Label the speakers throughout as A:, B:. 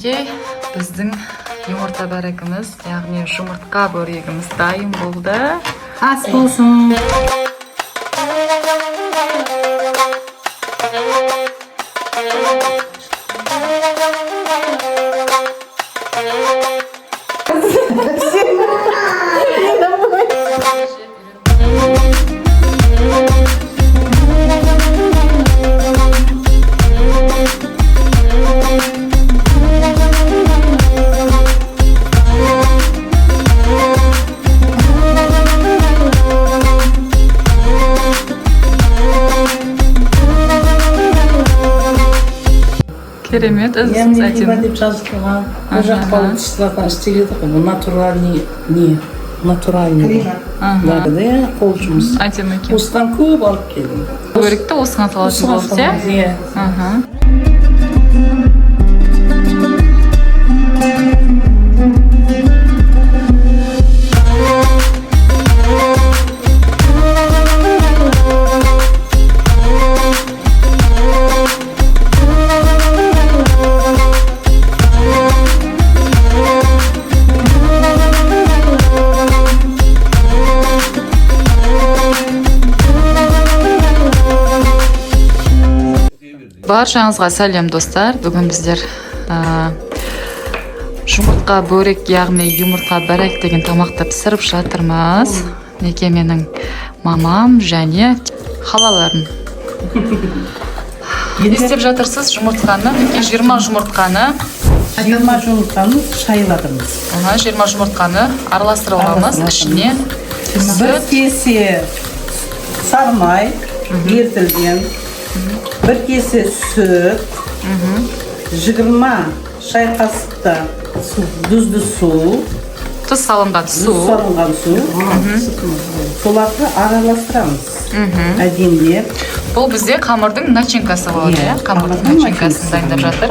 A: Біздің жұмыртқа бәрігіміз, яғни жұмыртқа бөрегіміз дайын болды.
B: Ас болсын.
A: Керемет,
B: өзіңіз әдемі деп жазылған. Бұл жаққа алып істеледі ғой. Натуральный. Қол жұмыс.
A: Әдемі екен.
B: Осыдан көп алып келдім.
A: Өрікті осыған салатын болды,
B: иә?
A: Баршаңызға сәлем достар. Бүгін біздер жұмыртқа бөрек, яғни жұмыртқа бәрек деген тамақты пісіріп жатырмыз. Неге менің мамам және халаларым. Не істеп жатырсыз жұмыртқаны? Неге 20 жұмыртқаны?
B: 20 жұмыртқаны шайладымыз.
A: 20 жұмыртқаны араластырып аламыз. Ішіне
B: бір кесе сары май ерітілген, бір кесе сүт, 20 шай қасықта тұзды су,
A: тұз салынған су,
B: соларды араластырамыз әдемілеп.
A: Бұл бізде қамырдың начинкасы болады, қамырдың начинкасын дайындап жатыр.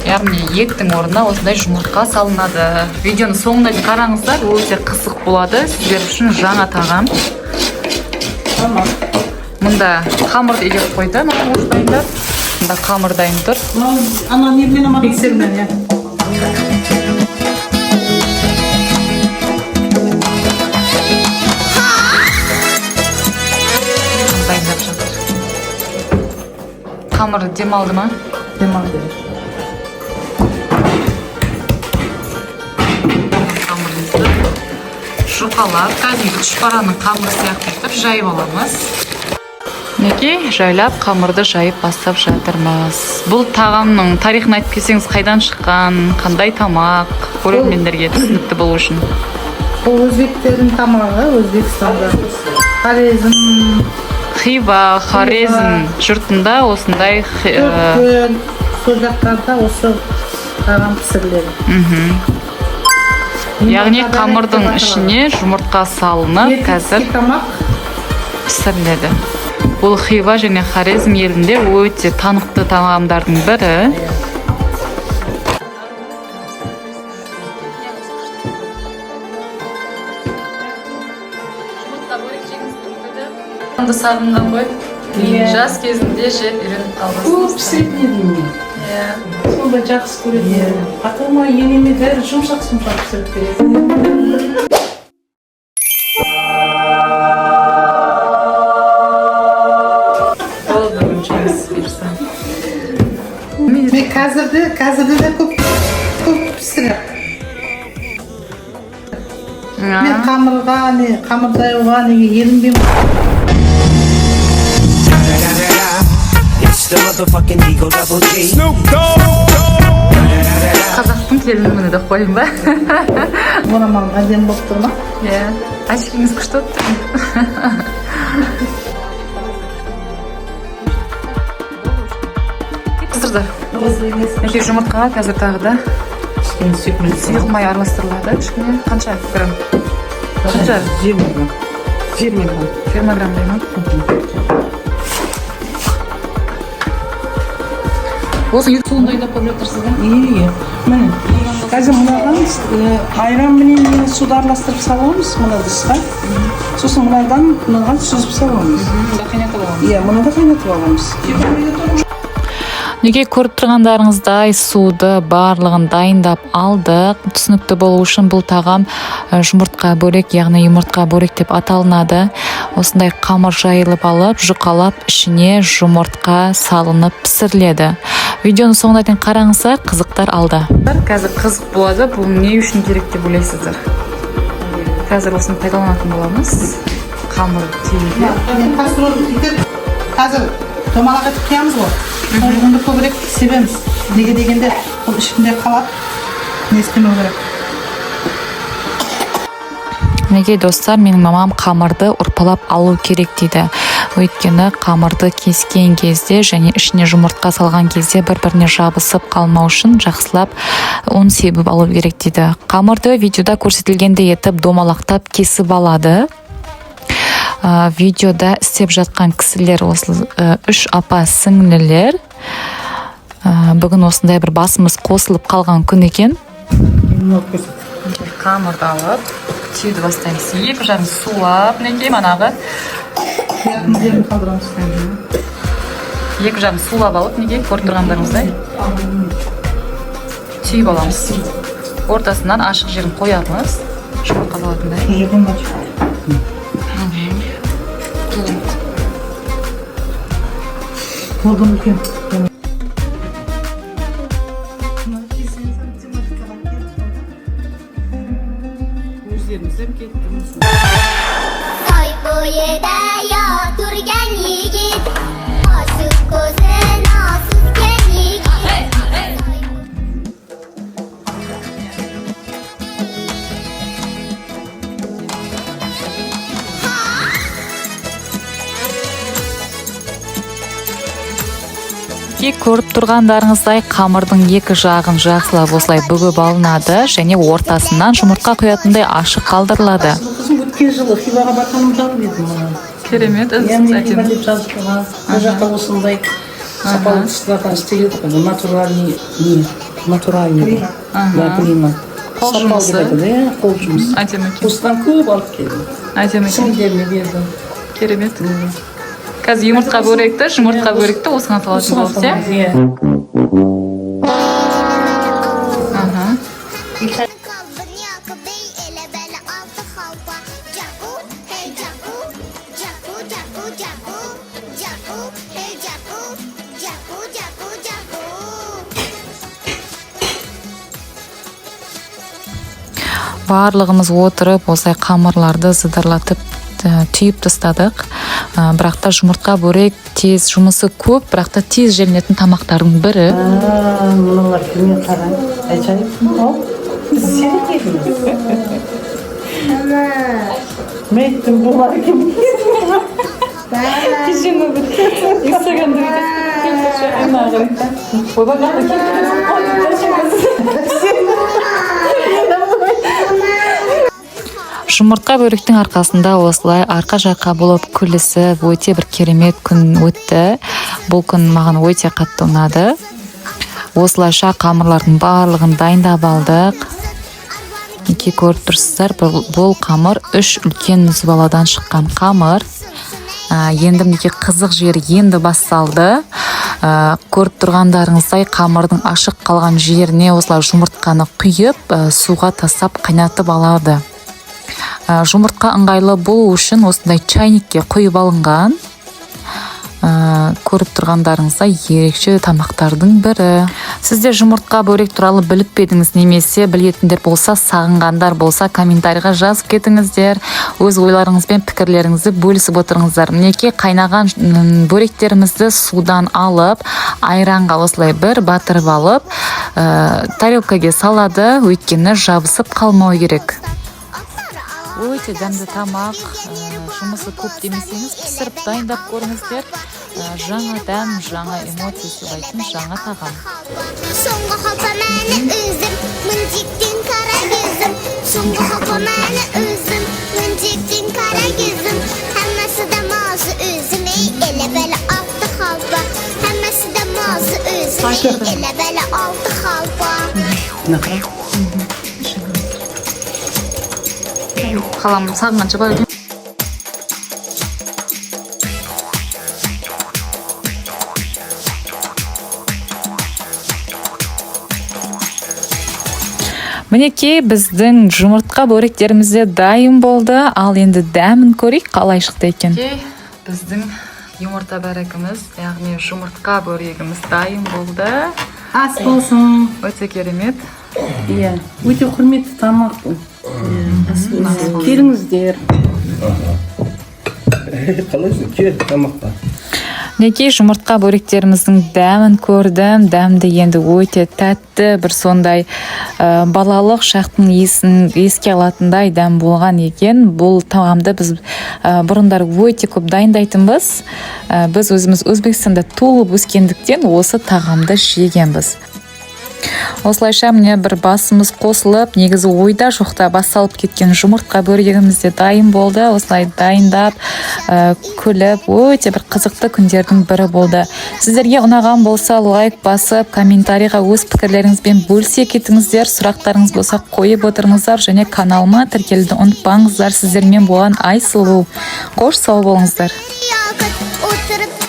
A: Яғни еттің орнына осындай жұмыртқа салынады. Видеоны соңына дейін қараңыздар, өте қызық болады. Сіздер үшін жаңа тағам. Мұнда қамырды илеп қойды, дайындап. Мұнда қамыр дайын тұр.
B: Ана немен ама миксермен, я.
A: Дайындап жатыр. Қамыр демалды ма?
B: Демалды.
A: Қамырымызды жұқалап, кәдімгі тұшпараның қамыры сияқты етіп жайып аламыз. Неге жайлап қамырды жайып бастап жатырмыз. Бұл тағамның тарихын айтып кетсеңіз, қайдан шыққан, қандай тамақ, көрермендерге түсінікті болу үшін?
B: Бұл өзбектердің тамағы, Өзбекстанда. Хорезм,
A: Хива, Хорезм жұртында осындай
B: сол жақтарда осы тағам пісіріледі.
A: Яғни қамырдың ішіне жұмыртқа салынып, қазір пісіріледі. Бұл Хива және Хорезм елінде өте танықты тағамдардың бірі. Сағынған ғой, жас кезінде жеп үйреніп қалдыңыз.
B: Көп пісіретін едім мен. Сонда жақсы көретін. Атама енеме бәрі жұмсақ пісіріп береді. Қазірде де көп пісіріп. Мен қамыр дайуға неге ерінбеймін.
A: Қазақтың келініміне де қойын ба?
B: Орамалым әдем болып тұр ма?
A: Әшкеңіз күшті өтті. Қызырдар, неге жұмыртқаға қазір тағы да сұйық май араластырылады. Кішкене қанша грамм? Қанша? 20 грамм дей ма? Осы ет суын дайындап қойып жатырсыз ба?
B: Иә. Міне, қазір мынаған айран менен суды араластырып саламыз мына ыдысқа. Сосын мынаған сүзіп саламыз.
A: Мұнда қайнатып аламыз.
B: Иә, мұны да қайнатып аламыз.
A: Неге көріп тұрғандарыңыздай суды барлығын дайындап алдық. Түсінікті болу үшін бұл тағам жұмыртқа бөлек, яғни жұмыртқа бөлек деп аталынады. Осындай қамыр жайылып алып, жұқалап ішіне жұмыртқа салынып пісіріледі. Видеоны соңына дейін қараңыздар, қызықтар алда. Қазір қызық болады. Бұл не үшін керек деп ойлайсыздар? Қазір осыны пайдаланатын боламыз. Қамыр түйуге.
B: Қазір домалақ етіп қиямыз ғой. Соны көбірек себеміз. Неге дегенде бұл ішінде қалады. Не істемеу керек.
A: Неге достар, менің мамам қамырды ұрпалап алу керек дейді. Өйткені қамырды кескен кезде және ішіне жұмыртқа салған кезде бір-біріне жабысып қалмау үшін жақсылап ұн себіп алу керек дейді. Қамырды видеода көрсетілгендей етіп домалақтап кесіп алады. Видеода істеп жатқан кісілер осы 3 апа сіңлілер. Бүгін осындай бір басымыз қосылып қалған күн екен. Қамырды алып, түйді бастаймыз. 2 жарым сулап, неге манағы? 2 жарым сулап алып, неге көріп тұрғандарыңыздай? Түйіп аламыз. Ортасынан ашық жерін қоямыз. Жұмыртқа болатындай.
B: Болдым екен. Өздерімізден кеттіңіз.
C: Soy bo'yida turgan yigit, oshiq ko'zi nosuzgan yigit.
A: Көріп тұрғандарыңыздай қамырдың 2 жағын жақсылап осылай бүгіп алынады және ортасынан жұмыртқа құятындай ашық қалдырылады.
B: Қызым өткен жылы Хиваға барғаным жалып едім.
A: Керемет,
B: Хива деп жазып тұрған. Бұл жақта осындай сапалы тұстардан істеледі ғой. Натуральный. Климат.
A: Қол жұмысы.
B: Қол жұмысы. Осыдан көп алып келдім. Сіңдеріне бердім.
A: Керемет. Қазір жұмыртқа бөректі осыған салатын болып,
C: Kalbini yakıp ele bele altı halva. Jaku, hey jaku, jaku, jaku, jaku, jaku, hey jaku, jaku, jaku, jaku.
A: Барлығымыз отырып, осылай қамырларды зыдырлатып түйіп тастадық. Бірақ та жұмыртқа бөрек тез, жұмысы көп, бірақ та тез желінетін тамақтардың бірі.
B: Мұналар кіме қарай. Айчайып. Сен едіңіз. Мейттің бұлар кім? Кешені бір Инстаграмда
A: Жұмыртқа бөріктің арқасында осылай арқа жаққа болып күлісіп өте бір керемет күн өтті. Бұл күн маған өте қатты ұнады. Осылайша қамырлардың барлығын дайындап алдық. Неке көріп тұрсыздар, бұл қамыр 3 үлкен зүбаладан шыққан қамыр. Енді неке қызық жері енді басталды. Көріп тұрғандарыңыздай қамырдың ашық қалған жеріне осылай жұмыртқаны құйып, суға тастап қайнатып алады. Жұмыртқа ыңғайлы болу үшін осындай чайникке құйып алынған. Көріп тұрғандарыңыздай ерекше тамақтардың бірі. Сіздер жұмыртқа бөрек туралы біліп педіңіз, немесе білетіндер болса, сағынғандар болса, комментарийға жазып кетіңіздер. Өз ойларыңыз бен пікірлеріңізді бөлісіп отырыңыздар. Мінекей қайнаған бөректерімізді судан алып, айранға осылай бір батырып алып, тарелкаға салады, өйткені жабысып қалмау керек. Өте дәмді тамақ, жұмысы көп демесеңіз, пісіріп дайындап көріңіздер. Жаңа дәм, жаңа эмоция сыйлайтын жаңа тағам.
C: Соңғы халқа мәні өзім, мынжектен қара кезім. Соңғы халқа мәні өзім, мынжектен қара кезім. Әммәсі де мазы өзім, еле бәлі алты халқа. Әммәсі де мазы өзім, еле бәлі алты халқа.
A: Қалам сағынғанша бар екен. Мінекей біздің жұмыртқа бөректеріміз де дайын болды. Ал енді дәмін көрейік, қалай шықты екен. Біздің жұмыртқа бөрегіміз, яғни жұмыртқа бөрегіміз дайын болды.
B: Ас болсын.
A: Өте керемет.
B: Иә, өте құрметті тамақ бұл. Келіңіздер.
D: Қалайсың? Кел тамаққа.
A: Мінекей жұмыртқа бөректеріміздің дәмін көрдім. Дәмді енді өте тәтті, бір сондай балалық шақтың еске алатындай дәм болған екен. Бұл тағамды біз бұрындар өте көп дайындайтынбыз. Біз өзіміз Өзбекстанда туылып өскендіктен осы тағамды жегенбіз. Осылайша міне бір басымыз қосылып, негізі ойда жоқта басталып кеткен жұмыртқа бөрегіміз де дайын болды. Осылай дайындап, күліп, өте бір қызықты күндердің бірі болды. Сіздерге ұнаған болса, лайк басып, комментарийға өз пікірлеріңізбен бөлісе кетіңіздер. Сұрақтарыңыз болса қойып отырыңыздар және каналыма тіркелуді ұмытпаңыздар. Сіздермен болған Айсұлу. Қош сау болыңыздар.
C: Oturup